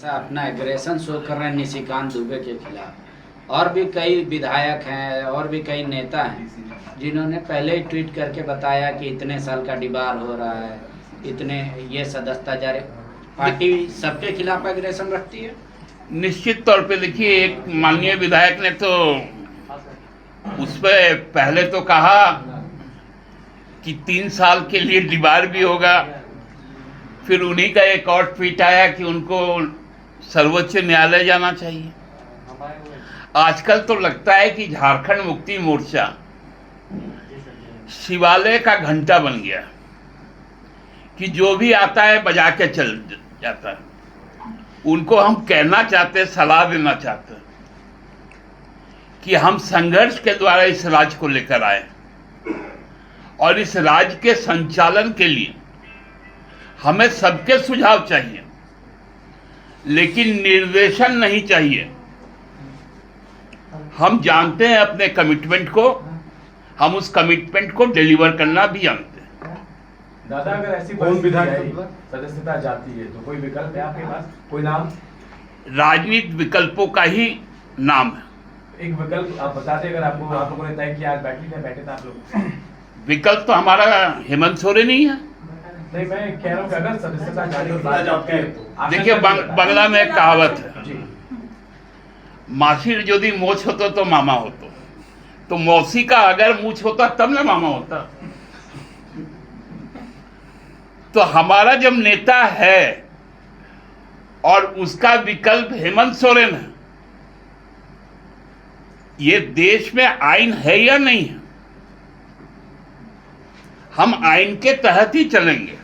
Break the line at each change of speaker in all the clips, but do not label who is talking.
अपना aggression show कर रहे हैं निशिकांत दुबे के खिलाफ। और भी कई विधायक हैं और भी कई नेता हैं जिन्होंने पहले ही ट्वीट करके बताया कि इतने साल का डिबार हो रहा है, इतने ये सदस्यता जारी। पार्टी सबके खिलाफ एग्रेशन रखती है।
निश्चित तौर पे देखिए, एक माननीय विधायक ने तो उस पर पहले तो कहा कि 3 साल के लिए डिबार भी होगा, फिर उन्हीं का एक और ट्वीट आया कि उनको सर्वोच्च न्यायालय जाना चाहिए। आजकल तो लगता है कि झारखंड मुक्ति मोर्चा शिवालय का घंटा बन गया कि जो भी आता है बजा के चल जाता है। उनको हम कहना चाहते, सलाह देना चाहते कि हम संघर्ष के द्वारा इस राज्य को लेकर आए और इस राज्य के संचालन के लिए हमें सबके सुझाव चाहिए, लेकिन निर्देशन नहीं चाहिए। हम जानते हैं अपने कमिटमेंट को, हम उस कमिटमेंट को डिलीवर करना भी जानते हैं।
दादा, अगर ऐसी परिस्थिति सदस्यता जाती है तो कोई विकल्प है आपके पास? कोई नाम?
राजनीतिक विकल्पों का ही नाम है।
एक विकल्प आप बता दें, अगर आपको आप लोगों ने तय किया, आज बैठे थे आप लोग।
विकल्प तो हमारा हेमंत सोरेन ही है।
नहीं, मैं कह रहा हूँ कि अगर सदस्यता जारी की बात जाती है तो
देखिए, बंगला में एक कहावत है, मासिर यदि मोछ होता तो मामा होता, तो मौसी का अगर मूछ होता तब ना मामा होता। तो हमारा जब नेता है और उसका विकल्प हेमंत सोरेन है, ये देश में आईन है या नहीं है? हम आईन के तहत ही चलेंगे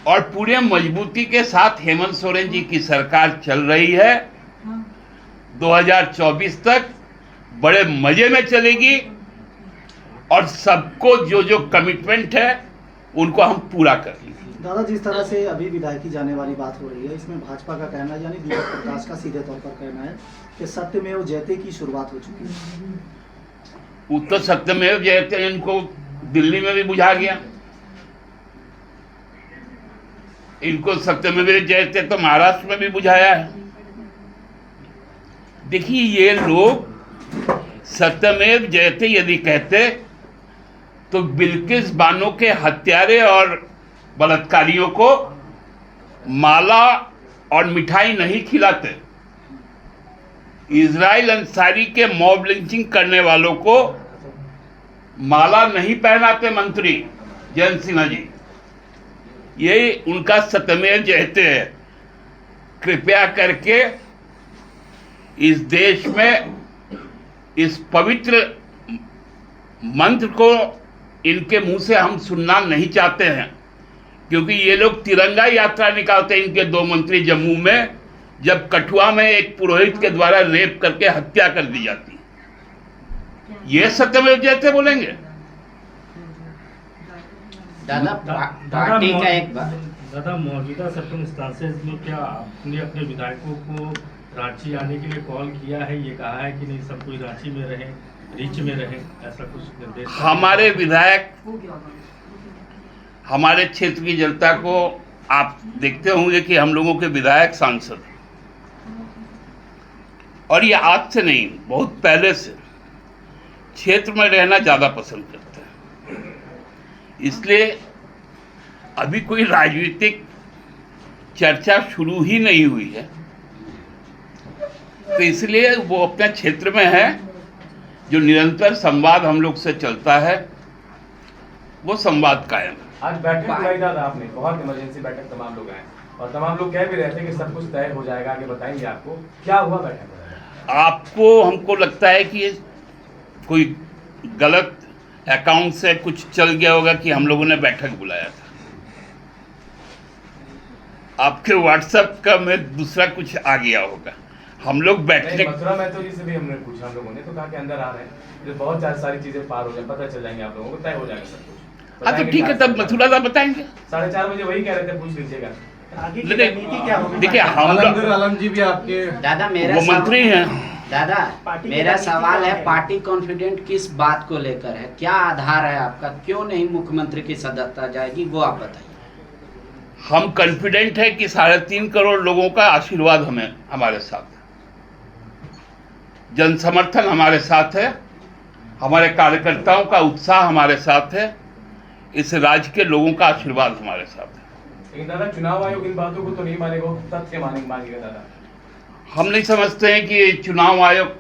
और पूरे मजबूती के साथ हेमंत सोरेन जी की सरकार चल रही है। 2024 तक बड़े मजे में चलेगी और सबको जो जो कमिटमेंट है उनको हम पूरा करेंगे।
दादा, जिस तरह से अभी विधायकी जाने वाली बात हो रही है, इसमें भाजपा का कहना है, यानी दीपक प्रकाश का सीधे तौर पर कहना है कि सत्यमेव जयते की शुरुआत हो चुकी है।
उत्तर सत्यमेव जयते इनको दिल्ली में भी बुझा गया, इनको सत्यमेव जयते तो महाराष्ट्र में भी बुझाया है। देखिए, ये लोग सत्यमेव जयते यदि कहते तो बिल्किस बानो के हत्यारे और बलात्कारियों को माला और मिठाई नहीं खिलाते, इजराइल अंसारी के मॉब लिंचिंग करने वालों को माला नहीं पहनाते मंत्री जयंत सिन्हा जी। ये उनका सत्यमेव जयते है। कृपया करके इस देश में इस पवित्र मंत्र को इनके मुंह से हम सुनना नहीं चाहते हैं, क्योंकि ये लोग तिरंगा यात्रा निकालते हैं। इनके 2 मंत्री जम्मू में, जब कठुआ में एक पुरोहित के द्वारा रेप करके हत्या कर दी जाती है, ये सत्यमेव जयते बोलेंगे?
दादा, पार्टी का एक
दादा, मौजूदा सर्कमस्टांसेस में क्या आपने अपने विधायकों को रांची आने के लिए कॉल किया है? ये कहा है कि नहीं, सब कोई रांची में रहे, रीच में रहे, ऐसा कुछ निर्देश? हमारे विधायक हमारे क्षेत्र की जनता को, आप देखते होंगे कि हम लोगों के विधायक सांसद, और ये आज से नहीं, बहुत पहले से क्षेत्र में रहना ज्यादा पसंद करते हैं। इसलिए अभी कोई राजनीतिक चर्चा शुरू ही नहीं हुई है, तो इसलिए वो अपने क्षेत्र में है। जो निरंतर संवाद हम लोग से चलता है, वो संवाद कायम है।
आज बैठक बुलाई दादा आपने, बहुत इमरजेंसी बैठक, तमाम लोग आए और तमाम लोग कह भी रहे थे कि सब कुछ तय हो जाएगा, आगे बताएंगे आपको क्या हुआ बैठक में?
आपको, हमको लगता है कि कोई गलत अकाउंट से कुछ चल गया होगा कि हम लोगों ने बैठक बुलाया था। आपके व्हाट्सएप का में दूसरा कुछ आ गया होगा। हम लोग बैठने,
मथुरा महतो जी से भी हमने पूछा, हम लोगों ने तो कहा कि अंदर आ रहे हैं, जो बहुत सारी चीजें पार हो जाए, पता चल जाएंगे आप लोगों को, तय हो जाएगा सब कुछ।
हाँ तो ठीक है, तब मथुरा दा बताएंगे।
4:30 बजे वही कह रहे थे, पूछ लीजिएगा।
देखिए, हम
आलम जी भी आपके
दादा,
वो मंत्री हैं।
दादा, मेरा सवाल है, पार्टी कॉन्फिडेंट किस बात को लेकर है? क्या आधार है आपका? क्यों नहीं मुख्यमंत्री की सदस्यता जाएगी, वो आप बताइए।
हम कॉन्फिडेंट है कि 3.5 करोड़ लोगों का आशीर्वाद हमारे साथ है, जन समर्थन हमारे साथ है, हमारे कार्यकर्ताओं का उत्साह हमारे साथ है, इस राज्य के लोगों का आशीर्वाद हमारे साथ है।
लेकिन दादा चुनाव आयोग इन बातों को तो नहीं मानेगा, वो तथ्य मानेगा दादा।
हम नहीं समझते हैं कि चुनाव आयोग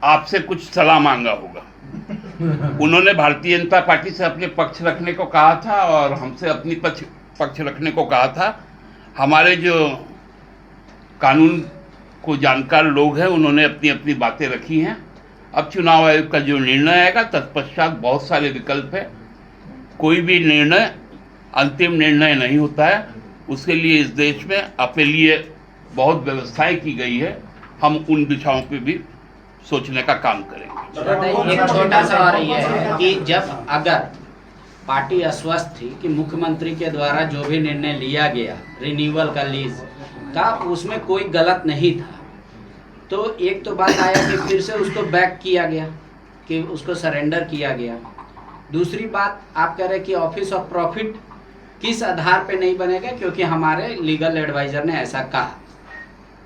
आपसे कुछ सलाह मांगा होगा। उन्होंने भारतीय जनता पार्टी से अपने पक्ष रखने को कहा था और हमसे अपनी पक्ष रखने को कहा था। हमारे जो कानून को जानकार लोग हैं उन्होंने अपनी अपनी बातें रखी हैं। अब चुनाव आयोग का जो निर्णय आएगा तत्पश्चात बहुत सारे विकल्प है। कोई भी निर्णय अंतिम निर्णय नहीं होता है, उसके लिए इस देश में अपीलीय बहुत व्यवस्थाएं की गई है। हम उन दिशाओं पे भी सोचने का काम करेंगे।
एक छोटा सा और ये है कि जब अगर पार्टी आश्वस्त थी कि मुख्यमंत्री के द्वारा जो भी निर्णय लिया गया रिन्यूअल का लीज का उसमें कोई गलत नहीं था, तो एक तो बात आया कि फिर से उसको बैक किया गया कि उसको सरेंडर किया गया। दूसरी बात आप कह रहे कि ऑफिस ऑफ प्रॉफिट किस आधार पे नहीं बनेगा, क्योंकि हमारे लीगल एडवाइजर ने ऐसा कहा।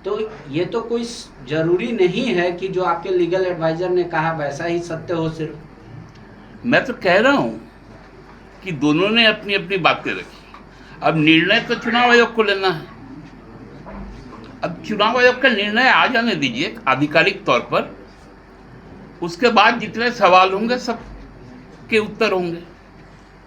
तो ये तो कोई जरूरी नहीं है कि जो आपके लीगल एडवाइजर ने कहा वैसा ही सत्य हो सिर्फ।
मैं तो कह रहा हूं कि दोनों ने अपनी अपनी बातें रखी। अब निर्णय तो चुनाव आयोग को लेना है। अब चुनाव आयोग का निर्णय आ जाने दीजिए आधिकारिक तौर पर, उसके बाद जितने सवाल होंगे सब के उत्तर होंगे।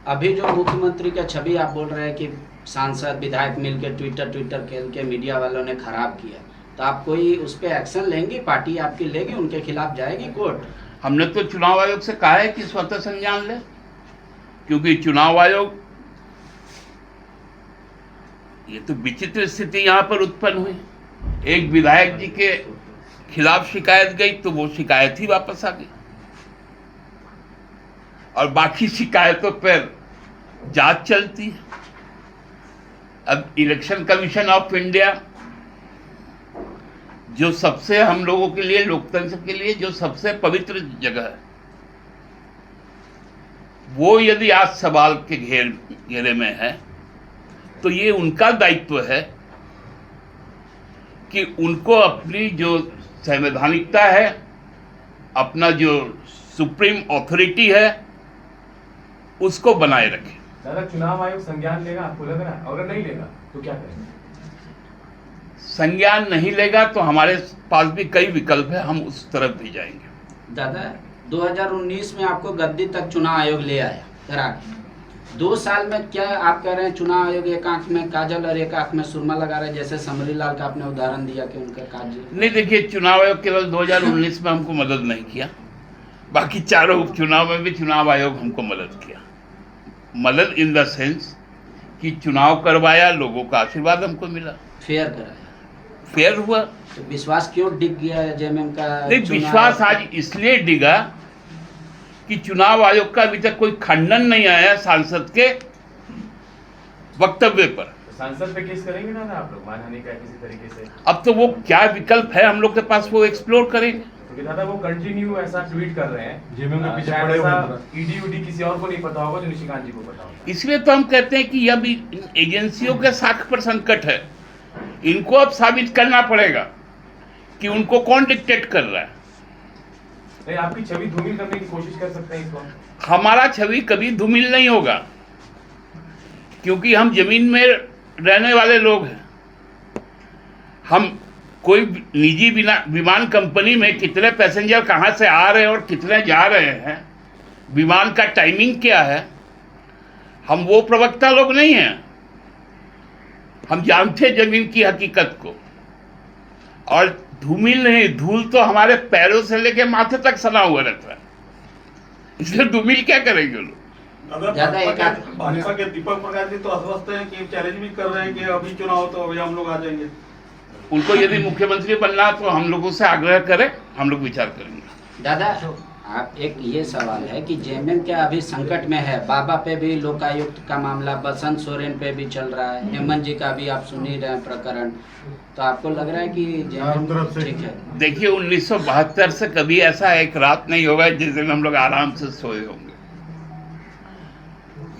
अभी जो मुख्यमंत्री का छवि आप बोल रहे हैं कि सांसद विधायक मिलकर ट्विटर खेल के मीडिया वालों ने खराब किया, तो आप कोई उस पर एक्शन लेंगे? पार्टी आपकी लेगी, उनके खिलाफ जाएगी कोर्ट?
हमने तो चुनाव आयोग से कहा है कि स्वतः संज्ञान ले, क्योंकि चुनाव आयोग, ये तो विचित्र स्थिति यहाँ पर उत्पन्न हुई। एक विधायक जी के खिलाफ शिकायत गई तो वो शिकायत ही वापस आ गई और बाकी शिकायतों पर जांच चलती है। अब इलेक्शन कमीशन ऑफ इंडिया जो सबसे हम लोगों के लिए, लोकतंत्र के लिए जो सबसे पवित्र जगह है, वो यदि आज सवाल के घेरे में है तो ये उनका दायित्व है कि उनको अपनी जो संवैधानिकता है, अपना जो सुप्रीम अथॉरिटी है, उसको बनाए रखें।
दादा चुनाव आयोग संज्ञान लेगा आपको लग रहा है? अगर नहीं लेगा तो क्या करेंगे?
संज्ञान नहीं लेगा तो हमारे पास भी कई विकल्प है, हम उस तरफ भी जाएंगे।
दादा 2019 में आपको गद्दी तक चुनाव आयोग ले आया करा के। 2 साल में क्या आप कह रहे हैं चुनाव आयोग एक आंख में काजल और एक आंख में सुरमा लगा रहे हैं, जैसे समरी लाल का आपने उदाहरण दिया कि उनका काजल?
नहीं, देखिए चुनाव आयोग केवल 2019 में हमको मदद नहीं किया, बाकी चारों उपचुनाव में भी चुनाव आयोग हमको मदद किया। मदद इन द सेंस कि चुनाव करवाया, लोगों का आशीर्वाद हमको मिला,
फेयर कराया,
फेयर हुआ।
तो विश्वास क्यों डिग गया जेएमएम का?
नहीं, विश्वास आज इसलिए डिगा कि चुनाव आयोग का अभी तक कोई खंडन नहीं आया सांसद के वक्तव्य पर।
तो सांसद पे केस करेंगे ना आप लोग मानहानि का किसी तरीके से?
अब तो वो क्या विकल्प है हम लोग के पास, वो एक्सप्लोर करेंगे।
क्योंकि दादा वो कंटिन्यू ऐसा ट्वीट कर रहे हैं,
जेएमएम के पीछे
शायद
पड़े हुए
ऐसा
हैं।
ईडी किसी और को नहीं पता होगा जो निशिकांत जी को पता होगा।
इसलिए तो हम कहते हैं कि अब इन एजेंसियों के साख पर संकट है। इनको अब साबित करना पड़ेगा कि उनको कौन डिक्टेट कर रहा है।
नहीं, आपकी छवि धूमिल करने की कोशिश कर सकते हैं इस वक्त।
हमारा छवि कभी धूमिल नहीं होगा, क्योंकि हम जमीन में रहने वाले लोग हैं। हम कोई निजी विमान कंपनी में कितने पैसेंजर कहां से आ रहे हैं और कितने जा रहे हैं, विमान का टाइमिंग क्या है, हम वो प्रवक्ता लोग नहीं हैं। हम जानते जमीन की हकीकत को। और धूमिल नहीं, धूल तो हमारे पैरों से लेके माथे तक सना हुआ रहता है, इसलिए धूमिल क्या करेंगे लोग।
ज्यादा
भाजपा के दीपक प्रकाश जी तो अस्वस्थ हैं कि चैलेंज भी कर रहे हैं कि अभी चुनाव तो अभी हम लोग आ जाएंगे।
उनको यदि मुख्यमंत्री बनना तो हम लोगों से आग्रह करें, हम लोग विचार करेंगे।
दादा आप एक ये सवाल है कि जेएमएम क्या अभी संकट में है? बाबा पे भी लोकायुक्त का मामला, बसंत सोरेन पे भी चल रहा है, हेमंत जी का भी आप सुन ही रहे हैं प्रकरण। तो आपको लग रहा है कि जेएमएम ठीक है?
देखिए 1972 से कभी ऐसा एक रात नहीं होगा जिस दिन हम लोग आराम से सोए होंगे।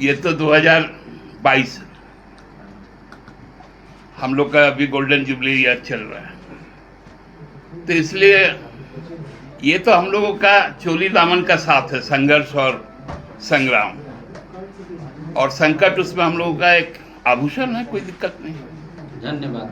ये तो 2022 है। हम लोग का अभी गोल्डन जुबली ईयर चल रहा है, तो इसलिए ये तो हम लोगों का चोली दामन का साथ है, संघर्ष और संग्राम, और संकट उसमें हम लोगों का एक आभूषण है, कोई दिक्कत नहीं।
धन्यवाद।